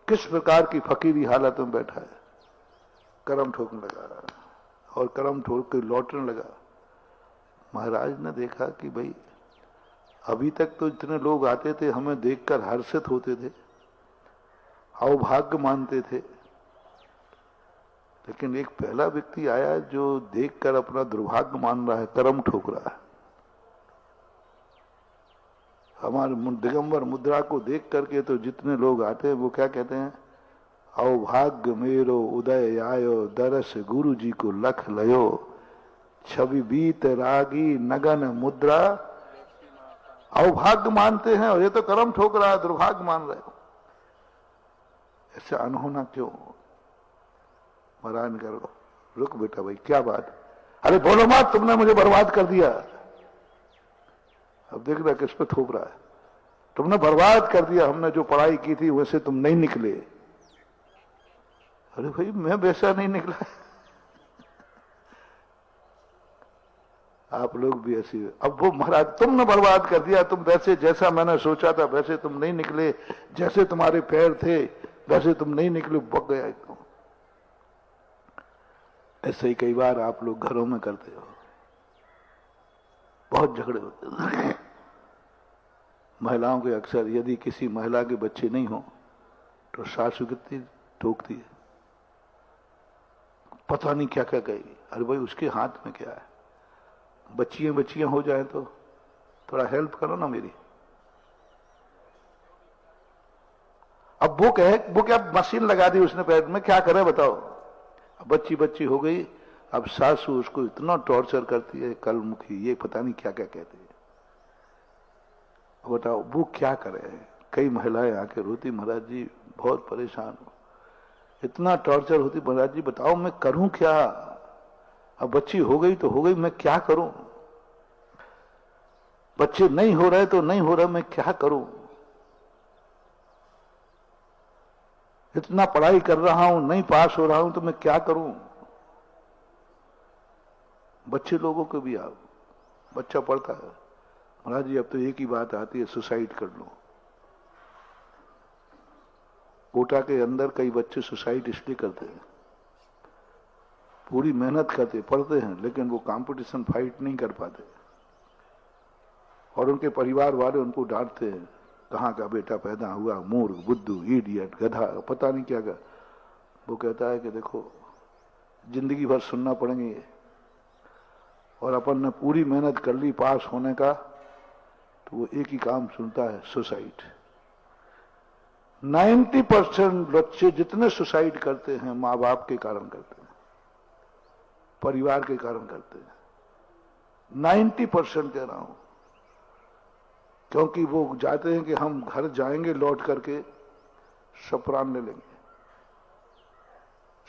किस प्रकार की फकीरी हालत में बैठा है, करम ठोकने लगा और करम ठोक के लौटने लगा। महाराज ने देखा कि भाई अभी तक तो इतने लोग आते थे, हमें देखकर हर्षित होते थे, अवभाग्य मानते थे, लेकिन एक पहला व्यक्ति आया जो देखकर अपना दुर्भाग्य मान रहा है, करम ठोक रहा है। हमारे दिगंबर मुद्रा को देख करके तो जितने लोग आते हैं वो क्या कहते हैं, अवभाग्य मेरो उदय आयो, दरस गुरु जी को लख लयो, छवि बीत रागी नगन मुद्रा। अवभाग्य मानते हैं और ये तो करम ठोक रहा है, दुर्भाग्य मान रहे हो। ऐसा अनहोना क्यों? महाराज ने कहा रुक बेटा भाई क्या बात, अरे बोलो मत, तुमने मुझे बर्बाद कर दिया। अब देख रहा किस पे थोप रहा है, तुमने बर्बाद कर दिया, हमने जो पढ़ाई की थी वैसे तुम नहीं निकले। अरे भाई मैं वैसा नहीं निकला आप लोग भी ऐसी। अब वो महाराज तुमने बर्बाद कर दिया, तुम वैसे जैसा मैंने सोचा था वैसे तुम नहीं निकले, जैसे तुम्हारे पैर थे वैसे तुम नहीं निकले, बक गया एकदम। ऐसे ही कई बार आप लोग घरों में करते हो, बहुत झगड़े होते हैं। महिलाओं के अक्सर यदि किसी महिला के बच्चे नहीं हो तो सासू कितनी टोकती है, पता नहीं क्या क्या कहेगी। अरे भाई उसके हाथ में क्या है, बच्चियां हो जाए तो थोड़ा हेल्प करो ना मेरी। अब वो क्या मशीन लगा दी उसने पैर में, क्या करे बताओ। अब बच्ची हो गई, अब सासू उसको इतना टॉर्चर करती है, कल मुखी ये पता नहीं क्या क्या कहती है। बताओ वो क्या करे। कई महिलाएं आके रोती, महाराज जी बहुत परेशान हो, इतना टॉर्चर होती, महाराज जी बताओ मैं करूं क्या। अब बच्ची हो गई तो हो गई, मैं क्या करूं। बच्चे नहीं हो रहे तो नहीं हो रहे, मैं क्या करूं। इतना पढ़ाई कर रहा हूं, नहीं पास हो रहा हूं तो मैं क्या करूं। बच्चे लोगों को भी आओ, बच्चा पढ़ता है, महाराज जी अब तो एक ही बात आती है, सुसाइड कर लो। कोटा के अंदर कई बच्चे सुसाइड इसलिए करते हैं, पूरी मेहनत करते पढ़ते हैं लेकिन वो कंपटीशन फाइट नहीं कर पाते और उनके परिवार वाले उनको डांटते हैं, कहाँ का बेटा पैदा हुआ, मूर्ख, बुद्धू, इडियट, गधा, पता नहीं क्या। वो कहता है कि देखो जिंदगी भर सुनना पड़ेंगे और अपन ने पूरी मेहनत कर ली पास होने का, तो वो एक ही काम सुनता है, सुसाइड। 90% बच्चे जितने सुसाइड करते हैं माँ बाप के कारण करते हैं, परिवार के कारण करते हैं। 90% कह रहा हूं, क्योंकि वो चाहते हैं कि हम घर जाएंगे लौट करके सब प्राण ले लेंगे।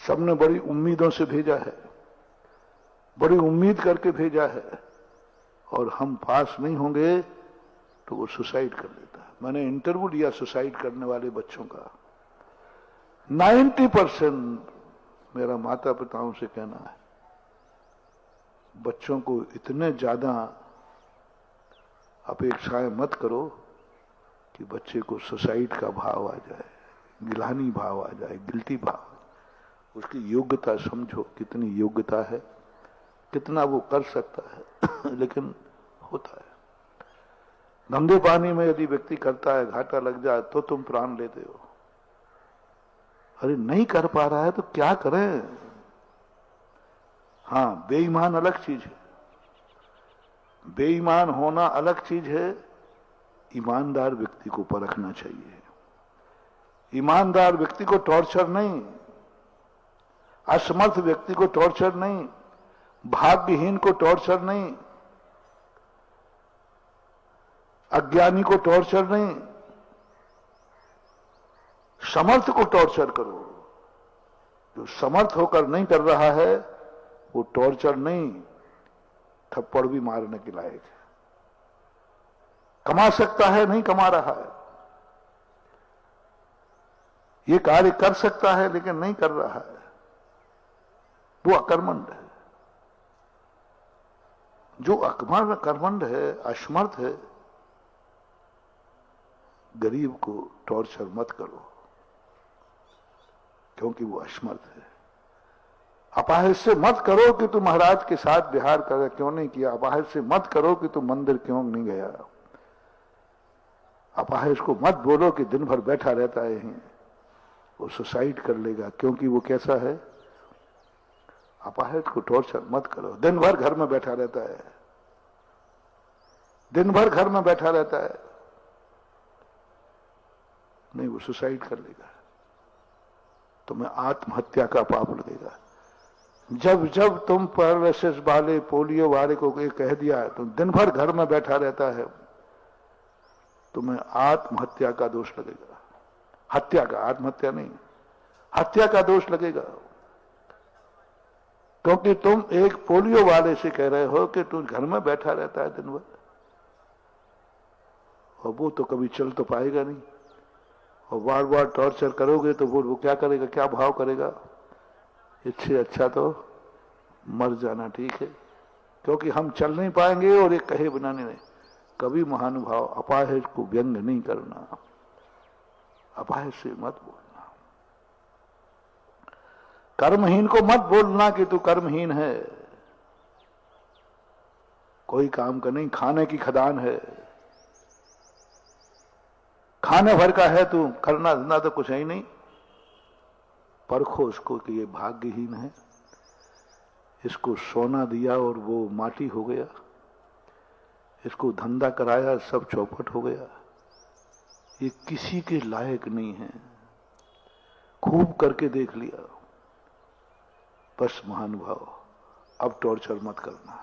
सबने बड़ी उम्मीदों से भेजा है, बड़ी उम्मीद करके भेजा है, और हम पास नहीं होंगे तो वो सुसाइड कर लेता है। मैंने इंटरव्यू लिया सुसाइड करने वाले बच्चों का, 90% मेरा माता पिताओं से कहना है, बच्चों को इतने ज्यादा अपेक्षाएं मत करो कि बच्चे को सुसाइड का भाव आ जाए, गिलानी भाव आ जाए, गिल्टी भाव। उसकी योग्यता समझो, कितनी योग्यता है, कितना वो कर सकता है लेकिन होता है। गंदे पानी में यदि व्यक्ति करता है, घाटा लग जाए तो तुम प्राण लेते हो। अरे नहीं कर पा रहा है तो क्या करें। हां, बेईमान अलग चीज है, बेईमान होना अलग चीज है। ईमानदार व्यक्ति को परखना चाहिए। ईमानदार व्यक्ति को टॉर्चर नहीं, असमर्थ व्यक्ति को टॉर्चर नहीं, भाग्यहीन को टॉर्चर नहीं, अज्ञानी को टॉर्चर नहीं, समर्थ को टॉर्चर करो। जो समर्थ होकर नहीं कर रहा है वो टॉर्चर नहीं, थप्पड़ भी मारने के लायक है। कमा सकता है, नहीं कमा रहा है, ये कार्य कर सकता है लेकिन नहीं कर रहा है, वो अकर्मण्य है। जो अकर्मण्य है, असमर्थ है, गरीब को टॉर्चर मत करो। क्योंकि वो असमर्थ है। अपाहिज से मत करो कि तू महाराज के साथ विहार कर क्यों नहीं किया, अपाहिज से मत करो कि तू मंदिर क्यों नहीं गया, अपाहिज को मत बोलो कि दिन भर बैठा रहता है, वो सुसाइड कर लेगा, क्योंकि वो कैसा है। अपाहिज को टॉर्चर मत करो, दिन भर घर में बैठा रहता है, दिन भर घर में बैठा रहता है, नहीं वो सुसाइड कर लेगा, तुम्हें आत्महत्या का पाप लगेगा। जब जब तुम पैरालिसिस वाले, पोलियो वाले को कह दिया है तुम दिन भर घर में बैठा रहता है, तुम्हें आत्महत्या का दोष लगेगा। हत्या का, आत्महत्या नहीं, हत्या का दोष लगेगा, क्योंकि तुम एक पोलियो वाले से कह रहे हो कि तू घर में बैठा रहता है दिन भर, और वो तो कभी चल तो पाएगा नहीं, और बार बार टॉर्चर करोगे तो वो क्या करेगा, क्या भाव करेगा। इससे अच्छा तो मर जाना ठीक है, क्योंकि हम चल नहीं पाएंगे और एक कहे बिना नहीं। कभी महानुभाव अपाहिज को व्यंग नहीं करना, अपाहिज से मत बोलना, कर्महीन को मत बोलना कि तू कर्महीन है, कोई काम का नहीं, खाने की खदान है, खाने भर का है तू, करना धंधा तो कुछ है ही नहीं। परखो उसको कि ये भाग्यहीन है, इसको सोना दिया और वो माटी हो गया, इसको धंधा कराया सब चौपट हो गया, ये किसी के लायक नहीं है। खूब करके देख लिया, बस महानुभाव अब टॉर्चर मत करना,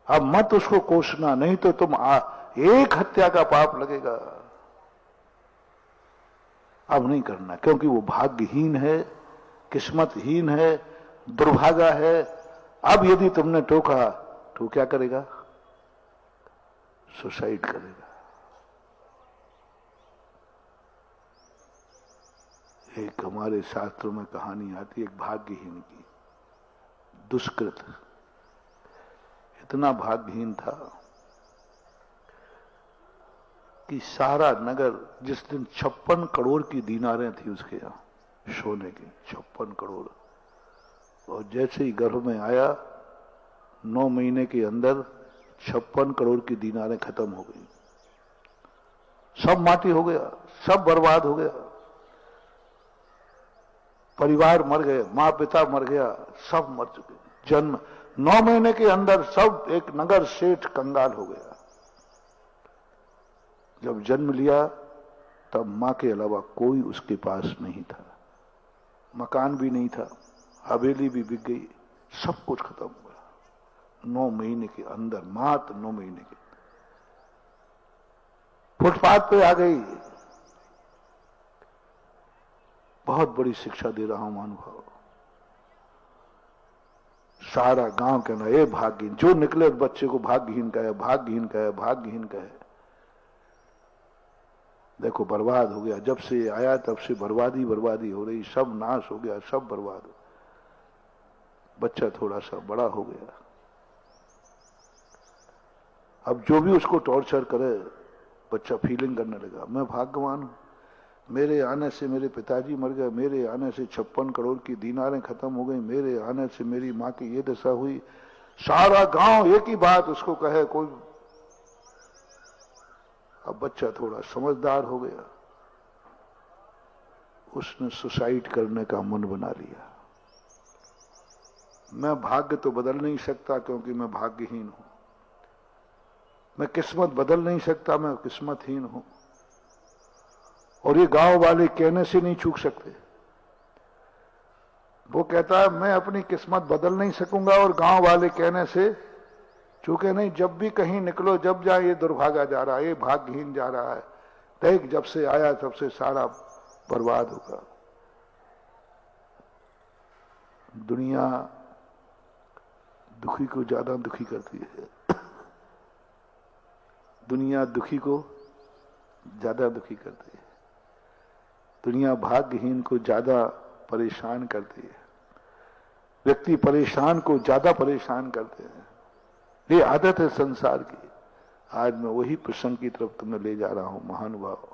अब मत उसको कोसना, नहीं तो तुम एक हत्या का पाप लगेगा। अब नहीं करना, क्योंकि वो भाग्यहीन है, किस्मतहीन है, दुर्भागा है। अब यदि तुमने टोका तो क्या करेगा, सुसाइड करेगा। एक हमारे शास्त्रों में कहानी आती है एक भाग्यहीन की, दुष्कृत, इतना भाग्यहीन था कि सारा नगर, जिस दिन 56 करोड़ की दीनारें थी उसके यहां सोने की, 56 करोड़, और जैसे ही गर्भ में आया 9 महीने के अंदर 56 करोड़ की दीनारें खत्म हो गई, सब माटी हो गया, सब बर्बाद हो गया, परिवार मर गए, मां पिता मर गया, सब मर चुके। जन्म 9 महीने के अंदर सब, एक नगर सेठ कंगाल हो गया। जब जन्म लिया तब मां के अलावा कोई उसके पास नहीं था, मकान भी नहीं था, हवेली भी बिक गई, सब कुछ खत्म हो गया 9 महीने के अंदर, मात्र 9 महीने के। फुटपाथ पे आ गई। बहुत बड़ी शिक्षा दे रहा हूं महानुभाव, सारा गांव कहना ये भाग्यहीन, जो निकले उस बच्चे को भाग्यहीन कहे, भाग्यहीन कहे, भाग्यहीन कहे। देखो बर्बाद हो गया, जब से आया तब से बर्बादी बर्बादी हो रही, सब नाश हो गया, सब बर्बाद हो। बच्चा थोड़ा सा बड़ा हो गया, अब जो भी उसको टॉर्चर करे बच्चा फीलिंग करने लगा, मैं भाग्यवान हूं, मेरे आने से मेरे पिताजी मर गए, मेरे आने से 56 करोड़ की दीनारें खत्म हो गई, मेरे आने से मेरी मां की ये दशा हुई। सारा गांव एक ही बात उसको कहे, कोई। अब बच्चा थोड़ा समझदार हो गया, उसने सुसाइड करने का मन बना लिया। मैं भाग्य तो बदल नहीं सकता क्योंकि मैं भाग्यहीन हूं, मैं किस्मत बदल नहीं सकता, मैं किस्मतहीन हूं, और ये गांव वाले कहने से नहीं चूक सकते। वो कहता है मैं अपनी किस्मत बदल नहीं सकूंगा और गांव वाले कहने से चूके नहीं। जब भी कहीं निकलो, जब जाए ये दुर्भागा जा रहा है, ये भाग्यहीन जा रहा है, देख जब से आया तब से सारा बर्बाद होगा। दुनिया दुखी को ज्यादा दुखी करती है, दुनिया दुखी को ज्यादा दुखी करती है, दुनिया भाग्यहीन को ज्यादा परेशान करती है, व्यक्ति परेशान को ज्यादा परेशान करते हैं। ये आदत है संसार की। आज मैं वही प्रसंग की तरफ तुम्हें ले जा रहा हूं महानुभाव,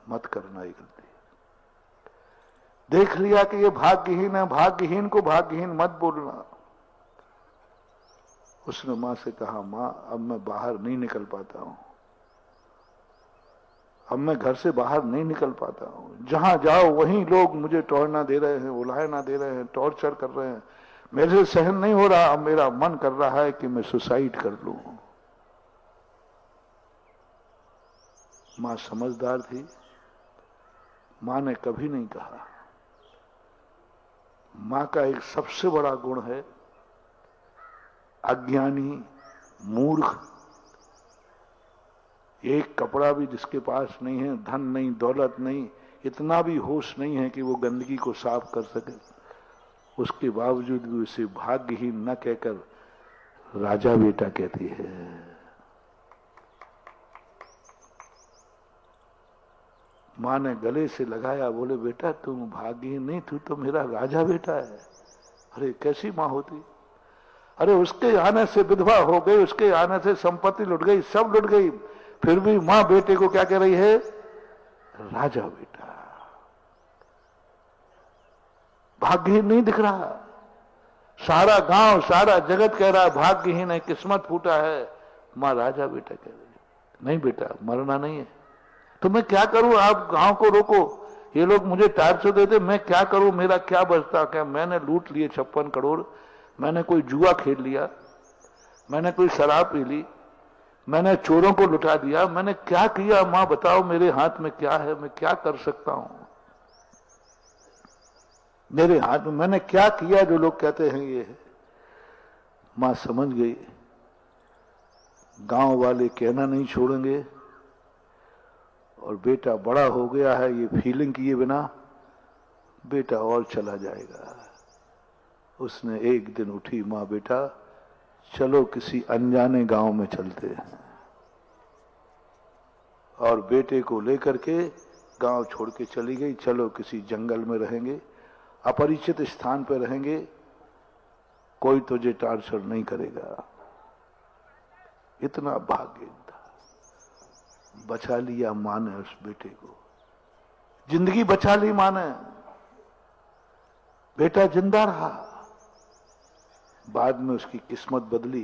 मत करना ये गलती। देख लिया कि ये भाग्यहीन है, भाग्यहीन को भाग्यहीन मत बोलना। उसने मां से कहा, मां अब मैं बाहर नहीं निकल पाता हूं, अब मैं घर से बाहर नहीं निकल पाता हूं। जहां जाओ वहीं लोग मुझे टोरना दे रहे हैं, उलाहना दे रहे हैं, टॉर्चर कर रहे हैं, मेरे से सहन नहीं हो रहा। अब मेरा मन कर रहा है कि मैं सुसाइड कर लूं। मां समझदार थी, मां ने कभी नहीं कहा। मां का एक सबसे बड़ा गुण है, अज्ञानी, मूर्ख, एक कपड़ा भी जिसके पास नहीं है, धन नहीं, दौलत नहीं, इतना भी होश नहीं है कि वो गंदगी को साफ कर सके, उसके बावजूद भी उसे भाग्यहीन न कहकर राजा बेटा कहती है। मां ने गले से लगाया, बोले बेटा तुम भाग्यहीन नहीं, तू तो मेरा राजा बेटा है। अरे कैसी मां होती। अरे उसके आने से विधवा हो गई, उसके आने से संपत्ति लुट गई, सब लुट गई, फिर भी मां बेटे को क्या कह रही है, राजा बेटा। भाग्यहीन नहीं दिख रहा, सारा गांव सारा जगत कह रहा है भाग्यहीन है, किस्मत फूटा है, मां राजा बेटा कह रही है। नहीं बेटा, मरना नहीं है। तो मैं क्या करूं, आप गांव को रोको, ये लोग मुझे टार्चर देते, मैं क्या करूं, मेरा क्या बचता। क्या मैंने लूट लिए 56 करोड़, मैंने कोई जुआ खेल लिया, मैंने कोई शराब पी ली, मैंने चोरों को लुटा दिया, मैंने क्या किया। मां बताओ मेरे हाथ में क्या है, मैं क्या कर सकता हूं, मेरे हाथ में मैंने क्या किया जो लोग कहते हैं ये है। मां समझ गई, गांव वाले कहना नहीं छोड़ेंगे, और बेटा बड़ा हो गया है, ये फीलिंग किए बिना बेटा और चला जाएगा। उसने एक दिन उठी, मां बेटा चलो किसी अनजाने गांव में चलते हैं, और बेटे को लेकर के गांव छोड़ के चली गई। चलो किसी जंगल में रहेंगे, अपरिचित स्थान पर रहेंगे, कोई तुझे टार्चर नहीं करेगा। इतना भाग्य था, बचा लिया मां ने उस बेटे को, जिंदगी बचा ली मां ने, बेटा जिंदा रहा। बाद में उसकी किस्मत बदली,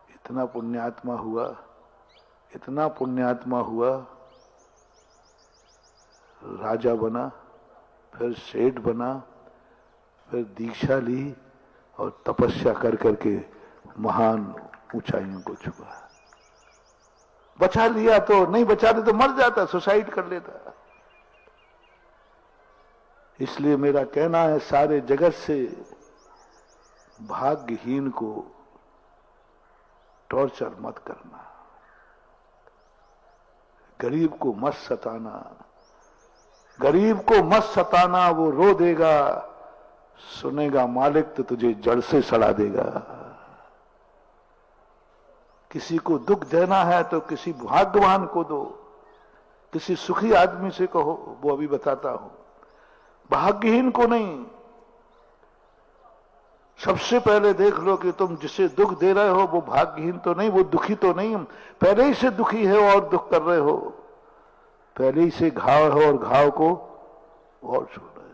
इतना पुण्यात्मा हुआ, इतना पुण्यात्मा हुआ, राजा बना, फिर सेठ बना, फिर दीक्षा ली, और तपस्या कर करके महान ऊंचाइयों को छुआ। बचा लिया, तो नहीं बचाते तो मर जाता, सुसाइड कर लेता। इसलिए मेरा कहना है सारे जगत से, भाग्यहीन को टॉर्चर मत करना, गरीब को मत सताना, गरीब को मत सताना, वो रो देगा, सुनेगा मालिक तो तुझे जड़ से सड़ा देगा। किसी को दुख देना है तो किसी भाग्यवान को दो, किसी सुखी आदमी से कहो, वो अभी बताता हूं, भाग्यहीन को नहीं। सबसे पहले देख लो कि तुम जिसे दुख दे रहे हो वो भाग्यहीन तो नहीं, वो दुखी तो नहीं, पहले ही से दुखी है और दुख कर रहे हो, पहले ही से घाव है और घाव को और छोड़ रहे।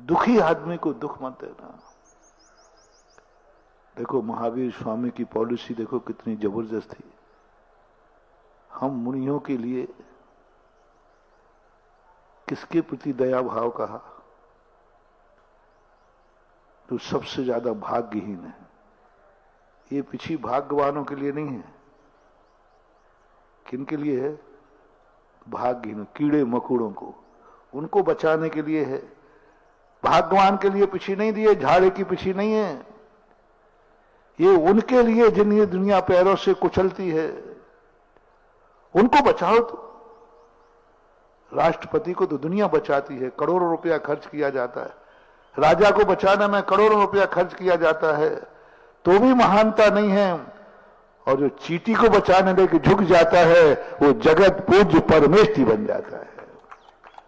दुखी आदमी को दुख मत देना। देखो महावीर स्वामी की पॉलिसी देखो कितनी जबरदस्त थी। हम मुनियों के लिए किसके प्रति दया भाव कहा, तो सबसे ज्यादा भाग्यहीन है। ये पीछे भाग्यवानों के लिए नहीं है, किन के लिए है, भाग्यहीन, कीड़े मकोड़ों को, उनको बचाने के लिए है। भाग्यवान के लिए पीछे नहीं दिए, झाड़े की पीछे नहीं है, ये उनके लिए जिन ये दुनिया पैरों से कुचलती है, उनको बचाओ। तो राष्ट्रपति को तो दुनिया बचाती है, करोड़ों रुपया खर्च किया जाता है, राजा को बचाने में करोड़ों रुपया खर्च किया जाता है, तो भी महानता नहीं है। और जो चींटी को बचाने लेके झुक जाता है वो जगत पूज्य परमेष्ठी बन जाता है।